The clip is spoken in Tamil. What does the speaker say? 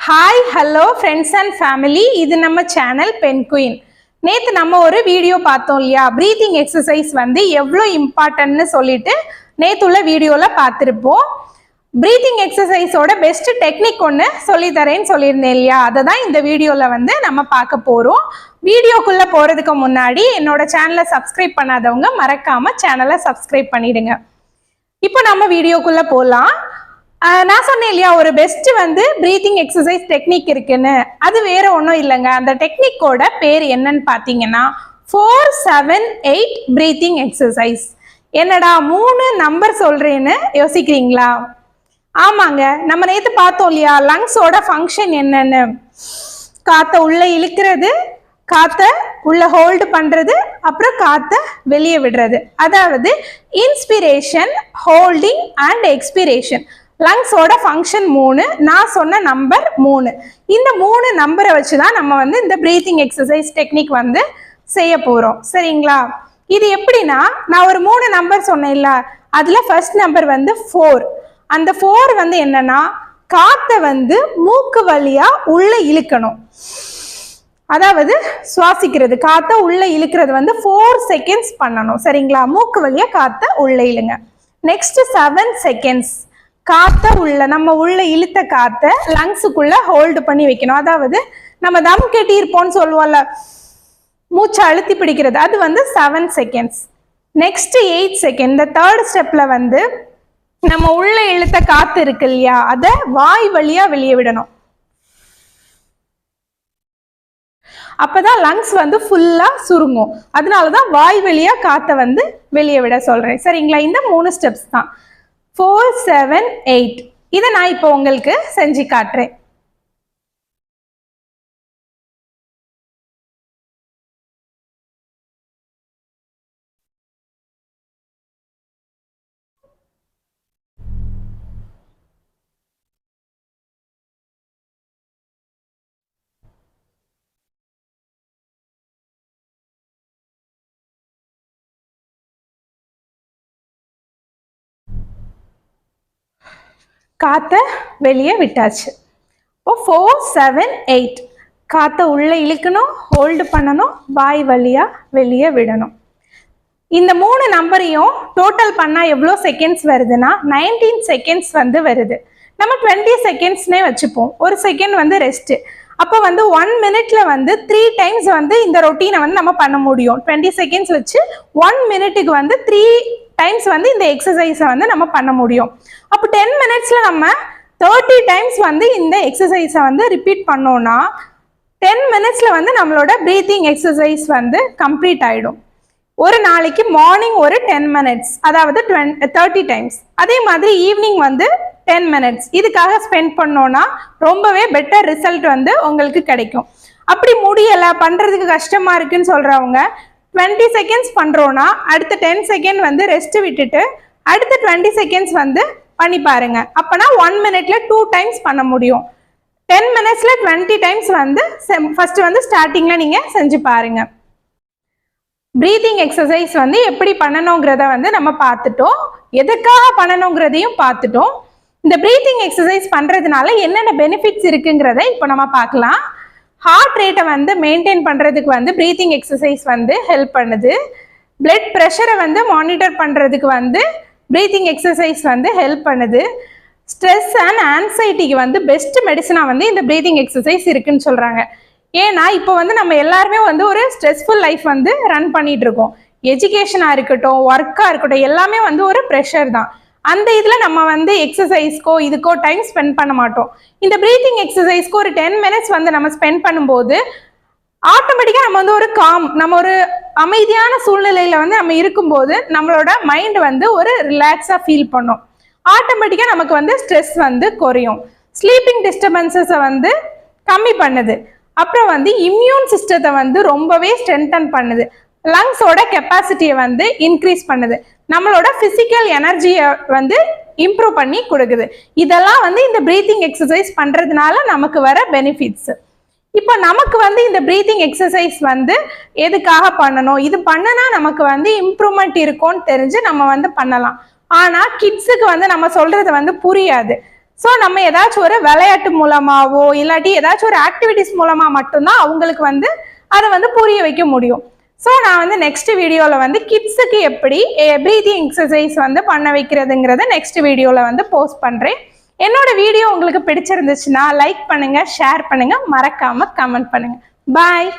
Hi, hello friends and family. இது நம்ம சேனல் பென் குயின். நேத்து நம்ம ஒரு வீடியோ பார்த்தோம் இல்லையா, பிரீத்திங் எக்ஸசைஸ் வந்து எவ்வளோ இம்பார்ட்டன்ட்னு சொல்லிட்டு நேத்துள்ள வீடியோல பார்த்துருப்போம். பிரீத்திங் எக்ஸசைஸோட பெஸ்ட் டெக்னிக் ஒன்று சொல்லித்தரேன்னு சொல்லியிருந்தேன் இல்லையா, அதை தான் இந்த வீடியோவில் வந்து நம்ம பார்க்க போகிறோம். வீடியோக்குள்ளே போகிறதுக்கு முன்னாடி என்னோட சேனலை சப்ஸ்கிரைப் பண்ணாதவங்க மறக்காமல் சேனலை சப்ஸ்கிரைப் பண்ணிடுங்க. இப்போ நம்ம வீடியோக்குள்ளே போகலாம். நான் சொன்னேன் இல்லையா, ஒரு பெஸ்ட் வந்து பிரீத்திங் எக்ஸசைஸ் டெக்னிக் இருக்குன்னு. அது வேற ஒன்றும் இல்லைங்க. அந்த டெக்னிக்கோட பேர் என்னன்னு பார்த்தீங்கன்னா 4-7-8 பிரீத்திங் எக்ஸசைஸ். என்னடா 3 நம்பர் சொல்றேன்னு யோசிக்கிறீங்களா? ஆமாங்க, நம்ம நேற்று பார்த்தோம் இல்லையா லங்ஸோட ஃபங்க்ஷன் என்னன்னு. காற்றை உள்ள இழுக்கிறது, காற்றை உள்ள ஹோல்டு பண்றது, அப்புறம் காற்றை வெளியே விடுறது. அதாவது இன்ஸ்பிரேஷன், ஹோல்டிங் அண்ட் எக்ஸ்பிரேஷன். லங்ஸோட ஃபங்க்ஷன் 3, நான் சொன்ன நம்பர் 3. இந்த 3 நம்பரை வச்சு தான் நம்ம வந்து இந்த பிரீத்திங் எக்ஸசைஸ் டெக்னிக் வந்து செய்ய போகிறோம். சரிங்களா? இது எப்படின்னா, நான் ஒரு 3 நம்பர் சொன்னேன்ல, அதில் ஃபர்ஸ்ட் நம்பர் வந்து 4. அந்த 4 வந்து என்னன்னா, காற்றை வந்து மூக்கு வழியா உள்ள இழுக்கணும். அதாவது சுவாசிக்கிறது, காற்றை உள்ள இழுக்கிறது வந்து 4 செகண்ட்ஸ் பண்ணணும். சரிங்களா? மூக்கு வழியா காற்றை உள்ள இழுங்க. நெக்ஸ்ட் 7 செகண்ட்ஸ் காற்றை நம்ம உள்ள இழுத்த காற்றை லங்ஸுக்குள்ள ஹோல்டு பண்ணி வைக்கணும். அதாவது நம்ம தம் கட்டி இருப்போம்னு சொல்லுவோம்ல, மூச்சை அழுத்தி பிடிக்கிறது, அது வந்து 7 செகண்ட்ஸ். Next 8 second. இந்த தேர்ட் ஸ்டெப்ல வந்து நம்ம உள்ள இழுத்த காற்று இருக்கு இல்லையா, அதை வாய் வழியா வெளியே விடணும். அப்பதான் லங்ஸ் வந்து ஃபுல்லா சுருங்கும். அதனாலதான் வாய் வழியா காற்றை வந்து வெளியே விட சொல்றேன். சரிங்களா? இந்த 3 ஸ்டெப்ஸ் தான் 4-7-8. இதை நான் இப்போ உங்களுக்கு செஞ்சு காட்டுறேன். காற்றை வெளியே விட்டாச்சு. இப்போ 4-7-8 காற்றை உள்ள இழுக்கணும், ஹோல்டு பண்ணணும், வாய் வழியா வெளியே விடணும். இந்த 3 நம்பரையும் டோட்டல் பண்ணால் எவ்வளோ செகண்ட்ஸ் வருதுன்னா 19 செகண்ட்ஸ் வந்து வருது. நம்ம 20 செகண்ட்ஸ்னே வச்சுப்போம். ஒரு செகண்ட் வந்து ரெஸ்ட்டு. அப்போ வந்து 1 மினிட்ல வந்து 3 டைம்ஸ் வந்து இந்த ரொட்டீனை வந்து நம்ம பண்ண முடியும். 20 செகண்ட்ஸ் வச்சு 1 மினிட்டுக்கு வந்து 3 டைம்ஸ் வந்து இந்த எக்ஸசைஸை வந்து நம்ம பண்ண முடியும். அப்போ 10 மினிட்ஸ்ல நம்ம 30 டைம்ஸ் வந்து இந்த எக்ஸசைஸை வந்து ரிப்பீட் பண்ணோம்னா 10 மினிட்ஸ்ல வந்து நம்மளோட பிரீத்திங் எக்ஸசைஸ் வந்து கம்ப்ளீட் ஆயிடும். ஒரு நாளைக்கு மார்னிங் ஒரு 10 மினிட்ஸ், அதாவது 30 டைம்ஸ். அதே மாதிரி ஈவினிங் வந்து 10 மினிட்ஸ். இதுக்காக ஸ்பெண்ட் பண்ணோம்னா ரொம்பவே பெட்டர் ரிசல்ட் வந்து உங்களுக்கு கிடைக்கும். அப்படி முடியலை, பண்றதுக்கு கஷ்டமா இருக்குன்னு சொல்றவங்க 20 செகண்ட்ஸ் பண்றோம்னா அடுத்த 10 செகண்ட் வந்து ரெஸ்ட் விட்டுட்டு அடுத்த 20 செகண்ட்ஸ் வந்து பண்ணி பாருங்க. அப்பனா 1 மினிட்ல 2 டைம்ஸ் பண்ண முடியும். 10 மினிட்ஸ்ல 20 டைம்ஸ் வந்து ஃபர்ஸ்ட் வந்து ஸ்டார்டிங்ல நீங்க செஞ்சு பாருங்க. பிரீத்திங் எக்ஸசைஸ் வந்து எப்படி பண்ணணுங்கிறத வந்து நம்ம பார்த்துட்டோம், எதுக்காக பண்ணணுங்கிறதையும் பார்த்துட்டோம். இந்த பிரீத்திங் எக்ஸசைஸ் பண்றதுனால என்னென்ன பெனிஃபிட்ஸ் இருக்குங்கிறத இப்போ நம்ம பார்க்கலாம். ஹார்ட் ரேட்டை வந்து மெயின்டைன் பண்ணுறதுக்கு வந்து பிரீத்திங் எக்ஸசைஸ் வந்து ஹெல்ப் பண்ணுது. பிளட் ப்ரெஷரை வந்து மானிட்டர் பண்ணுறதுக்கு வந்து பிரீத்திங் எக்ஸசைஸ் வந்து ஹெல்ப் பண்ணுது. ஸ்ட்ரெஸ் அண்ட் ஆன்சைட்டிக்கு வந்து பெஸ்ட் மெடிசனாக வந்து இந்த பிரீத்திங் எக்ஸசைஸ் இருக்குன்னு சொல்கிறாங்க. ஏன்னா இப்போ வந்து நம்ம எல்லாருமே வந்து ஒரு ஸ்ட்ரெஸ்ஃபுல் லைஃப் வந்து ரன் பண்ணிட்டு இருக்கோம். எஜுகேஷனாக இருக்கட்டும், ஒர்க்காக இருக்கட்டும், எல்லாமே வந்து ஒரு ப்ரெஷர் தான். அந்த இதில் நம்ம வந்து எக்ஸசைஸ்க்கோ இதுக்கோ டைம் ஸ்பெண்ட் பண்ண மாட்டோம். இந்த பிரீத்திங் எக்ஸசைஸ்க்கு ஒரு 10 மினிட்ஸ் வந்து நம்ம ஸ்பெண்ட் பண்ணும்போது ஆட்டோமேட்டிக்காக நம்ம வந்து ஒரு நம்ம ஒரு அமைதியான சூழ்நிலையில் வந்து நம்ம இருக்கும்போது நம்மளோட மைண்ட் வந்து ஒரு ரிலாக்ஸாக ஃபீல் பண்ணும். ஆட்டோமேட்டிக்காக நமக்கு வந்து ஸ்ட்ரெஸ் வந்து குறையும். ஸ்லீப்பிங் டிஸ்டர்பன்சஸை வந்து கம்மி பண்ணுது. அப்புறம் வந்து இம்யூன் சிஸ்டத்தை வந்து ரொம்பவே ஸ்ட்ரென்தன் பண்ணுது. லங்ஸோட கெப்பாசிட்டியை வந்து இன்க்ரீஸ் பண்ணுது. நம்மளோட பிசிக்கல் எனர்ஜியை வந்து இம்ப்ரூவ் பண்ணி கொடுக்குது. இதெல்லாம் வந்து இந்த பிரீத்திங் எக்ஸசைஸ் பண்றதுனால நமக்கு வர பெனிஃபிட்ஸ். இப்போ நமக்கு வந்து இந்த பிரீத்திங் எக்ஸசைஸ் வந்து எதுக்காக பண்ணணும், இது பண்ணனா நமக்கு வந்து இம்ப்ரூவ்மெண்ட் இருக்கும்னு தெரிஞ்சு நம்ம வந்து பண்ணலாம். ஆனா கிட்ஸுக்கு வந்து நம்ம சொல்றது வந்து புரியாது. ஸோ நம்ம ஏதாச்சும் ஒரு விளையாட்டு மூலமாவோ இல்லாட்டி ஏதாச்சும் ஒரு ஆக்டிவிட்டிஸ் மூலமா மட்டும்தான் அவங்களுக்கு வந்து அதை வந்து புரிய வைக்க முடியும். ஸோ நான் வந்து நெக்ஸ்ட் வீடியோவில் வந்து கிட்ஸுக்கு எப்படி ப்ரீதிங் எக்ஸசைஸ் வந்து பண்ண வைக்கிறதுங்கிறத நெக்ஸ்ட் வீடியோவில் வந்து போஸ்ட் பண்ணுறேன். என்னோட வீடியோ உங்களுக்கு பிடிச்சிருந்துச்சுன்னா லைக் பண்ணுங்க, ஷேர் பண்ணுங்க, மறக்காம கமெண்ட் பண்ணுங்க. பாய்.